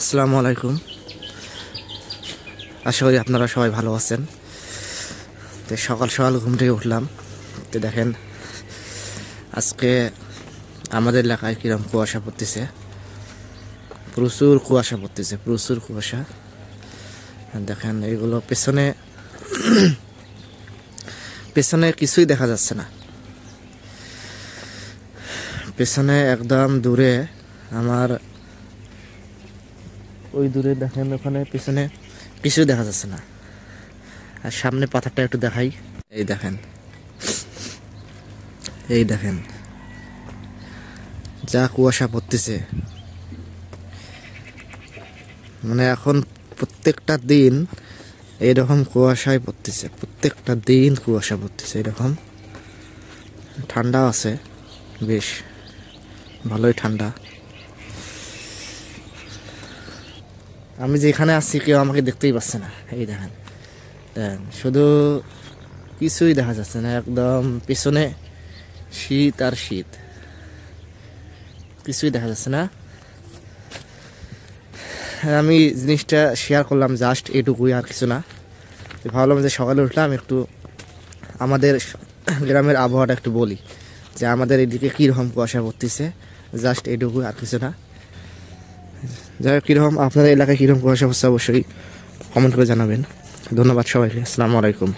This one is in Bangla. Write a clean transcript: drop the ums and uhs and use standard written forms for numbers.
আসসালামু আলাইকুম। আশা করি আপনারা সবাই ভালো আছেন। তো সকাল সকাল ঘুম থেকে উঠলাম, তো দেখেন আজকে আমাদের এলাকায় কিরকম কুয়াশা পড়তেছে। প্রচুর কুয়াশা পড়তেছে, প্রচুর কুয়াশা। দেখেন এগুলো পেছনে পেছনে কিছুই দেখা যাচ্ছে না। পেছনে একদম দূরে আমার ওই দূরে দেখেন, ওখানে পিছনে কিছুই দেখা যাচ্ছে না। আর সামনে পাথরটা একটু দেখাই, এই দেখেন, এই দেখেন যা কুয়াশা পড়তেছে। মানে এখন প্রত্যেকটা দিন এইরকম কুয়াশায় পড়তেছে, প্রত্যেকটা দিন কুয়াশা পড়তেছে এরকম। ঠান্ডা আছে, বেশ ভালোই ঠান্ডা। আমি যেখানে আছি কেউ আমাকে দেখতেই পাচ্ছে না। এই দেখেন, শুধু কিছুই দেখা যাচ্ছে না। একদম পিছনে শীত আর শীত, কিছুই দেখা যাচ্ছে না। আমি জিনিসটা শেয়ার করলাম জাস্ট এটুকুই, আর কিছু না। ভাবলাম যে সকালে উঠলাম একটু আমাদের গ্রামের আবহাওয়াটা একটু বলি, যে আমাদের এদিকে কীরকম কুয়াশা পড়তেছে। জাস্ট এটুকুই, আর কিছু না। যাই হোক, কীরকম আপনাদের এলাকায় কীরকম কুয়াশা পড়ছে অবশ্যই কমেন্ট করে জানাবেন। ধন্যবাদ সবাইকে। আসসালামু আলাইকুম।